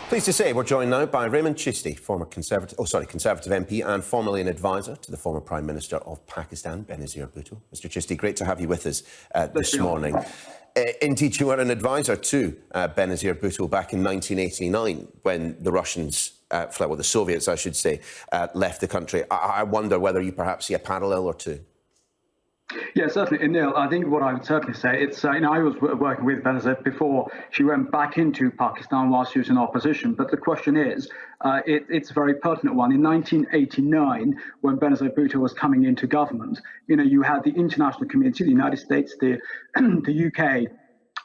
Pleased to say we're joined now by Rehman Chishti, Conservative MP and formerly an advisor to the former Prime Minister of Pakistan, Benazir Bhutto. Mr Chishti, great to have you with us this morning. Indeed, you were an advisor to Benazir Bhutto back in 1989 when the Russians, well, the Soviets, I should say, left the country. I wonder whether you perhaps see a parallel or two. Yeah, certainly, Neil. I think what I would certainly say, it's, I was working with Benazir before she went back into Pakistan while she was in opposition. But the question is, it's a very pertinent one. In 1989, when Benazir Bhutto was coming into government, you had the international community, the United States, the UK,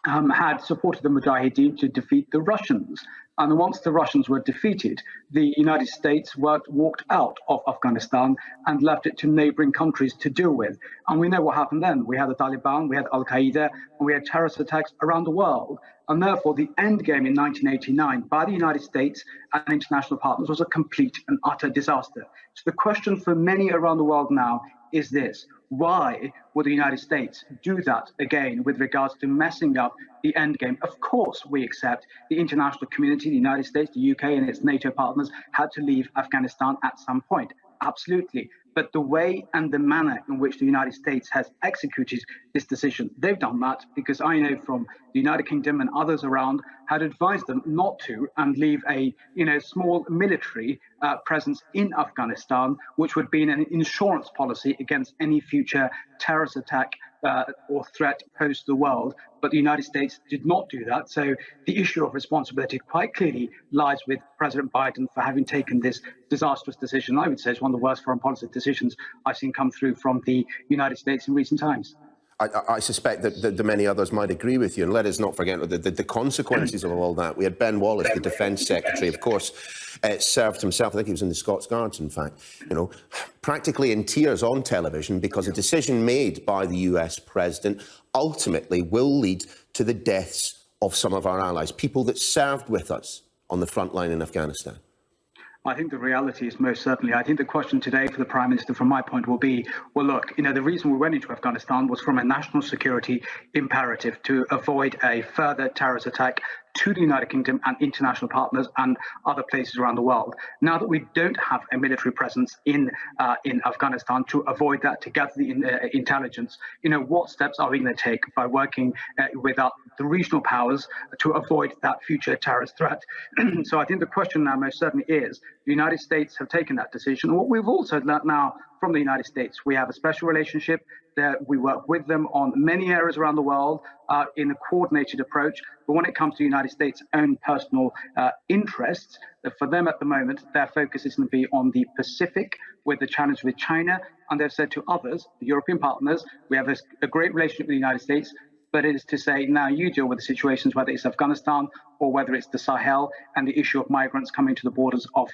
had supported the Mujahideen to defeat the Russians. And once the Russians were defeated, the United States walked out of Afghanistan and left it to neighboring countries to deal with. And we know what happened then. We had the Taliban, we had Al-Qaeda, and we had terrorist attacks around the world. And therefore, the end game in 1989 by the United States and international partners was a complete and utter disaster. So the question for many around the world now is this: why would the United States do that again with regards to messing up the end game? Of course, we accept the international community, the United States, the UK and its NATO partners had to leave Afghanistan at some point. Absolutely. But the way and the manner in which the United States has executed this decision, they've done that because I know from the United Kingdom and others around had advised them not to and leave a small military presence in Afghanistan, which would be an insurance policy against any future terrorist attack or threat posed to the world. But the United States did not do that. So the issue of responsibility quite clearly lies with President Biden for having taken this disastrous decision. I would say it's one of the worst foreign policy decisions I've seen come through from the United States in recent times. I suspect that many others might agree with you, and let us not forget the consequences of all that. We had Ben Wallace, the Defence Secretary, of course, served himself, I think he was in the Scots Guards, in fact, practically in tears on television because a decision made by the US President ultimately will lead to the deaths of some of our allies, people that served with us on the front line in Afghanistan. I think the reality is most certainly, I think the question today for the Prime Minister, from my point, will be, well, look, the reason we went into Afghanistan was from a national security imperative to avoid a further terrorist attack to the United Kingdom and international partners and other places around the world. Now that we don't have a military presence in Afghanistan to avoid that, to gather the intelligence, what steps are we going to take by working with the regional powers to avoid that future terrorist threat? So I think the question now most certainly is, the United States have taken that decision. What we've also learned now from the United States, we have a special relationship that we work with them on many areas around the world in a coordinated approach. But when it comes to the United States' own personal interests, for them at the moment, their focus is going to be on the Pacific with the challenge with China. And they've said to others, the European partners, we have a great relationship with the United States, but it is to say, now you deal with the situations, whether it's Afghanistan or whether it's the Sahel and the issue of migrants coming to the borders of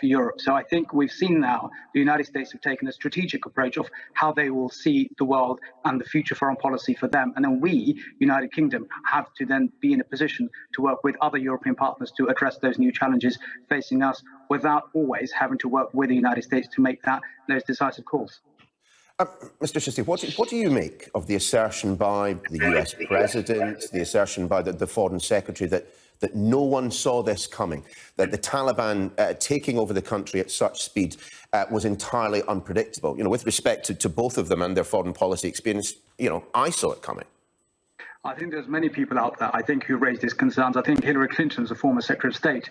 Europe. So I think we've seen now the United States have taken a strategic approach of how they will see the world and the future foreign policy for them. And then we, United Kingdom, have to then be in a position to work with other European partners to address those new challenges facing us without always having to work with the United States to make those decisive calls. Mr Chishti, what do you make of the assertion by the US President, the assertion by the Foreign Secretary that no one saw this coming, that the Taliban taking over the country at such speed was entirely unpredictable? With respect to both of them and their foreign policy experience, I saw it coming. I think there's many people out there, I think, who raised these concerns. I think Hillary Clinton's a former Secretary of State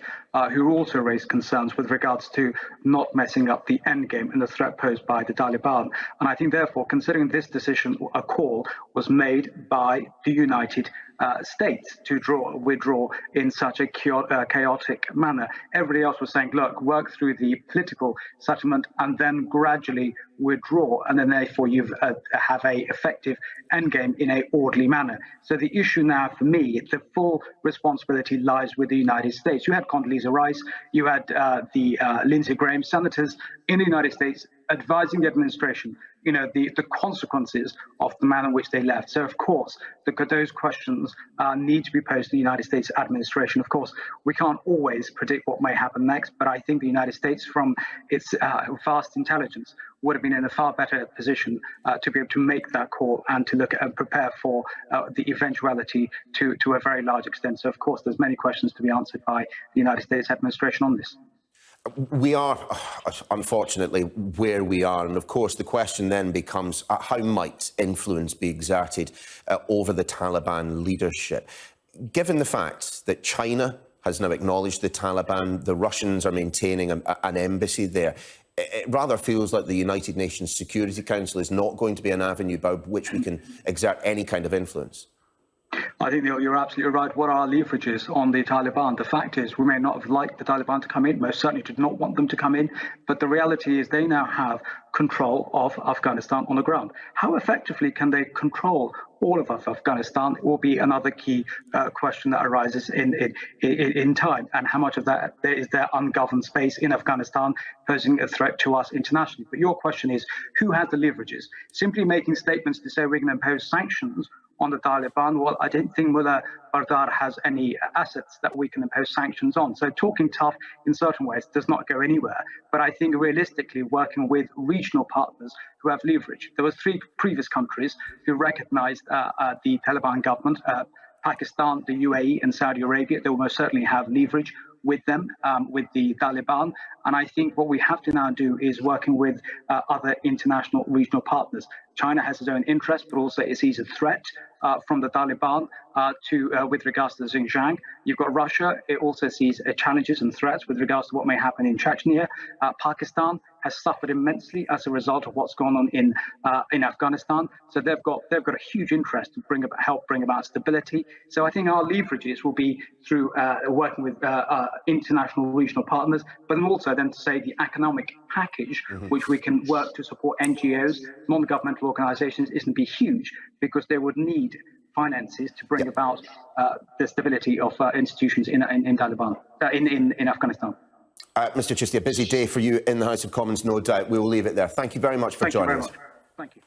who also raised concerns with regards to not messing up the end game and the threat posed by the Taliban. And I think, therefore, considering this decision, a call was made by the United States to withdraw in such a chaotic manner. Everybody else was saying, look, work through the political settlement and then gradually withdraw, and then therefore you have a effective endgame in a orderly manner. So the issue now for me, the full responsibility lies with the United States. You had Condoleezza Rice, you had the Lindsey Graham senators in the United States advising the administration, the consequences of the manner in which they left. So, of course, those questions need to be posed to the United States administration. Of course, we can't always predict what may happen next, but I think the United States, from its vast intelligence, would have been in a far better position to be able to make that call and to look at and prepare for the eventuality to a very large extent. So, of course, there's many questions to be answered by the United States administration on this. We are, unfortunately, where we are. And of course, the question then becomes how might influence be exerted over the Taliban leadership? Given the fact that China has now acknowledged the Taliban, the Russians are maintaining an embassy there, it rather feels like the United Nations Security Council is not going to be an avenue by which we can exert any kind of influence. I think you're absolutely right. What are our leverages on the Taliban? The fact is, we may not have liked the Taliban to come in, most certainly did not want them to come in, but the reality is they now have control of Afghanistan on the ground. How effectively can they control all of Afghanistan will be another key question that arises in time, and how much of that is their ungoverned space in Afghanistan posing a threat to us internationally. But your question is, who has the leverages? Simply making statements to say we're going to impose sanctions on the Taliban, well, I don't think Mullah Bardar has any assets that we can impose sanctions on. So talking tough in certain ways does not go anywhere. But I think realistically, working with regional partners who have leverage. There were 3 previous countries who recognized the Taliban government, Pakistan, the UAE and Saudi Arabia. They will most certainly have leverage with them, with the Taliban. And I think what we have to now do is working with other international regional partners. China has its own interest, but also it sees a threat from the Taliban with regards to the Xinjiang. You've got Russia. It also sees challenges and threats with regards to what may happen in Chechnya. Pakistan has suffered immensely as a result of what's gone on in Afghanistan. So they've got a huge interest to help bring about stability. So I think our leverages will be through working with international regional partners, but then also then to say the economic package which we can work to support NGOs, non-governmental organizations, isn't be huge, because they would need finances to bring about the stability of institutions in Afghanistan. Mr. Chishti, a busy day for you in the House of Commons, no doubt. We will leave it there. Thank you very much for joining us. Thank you.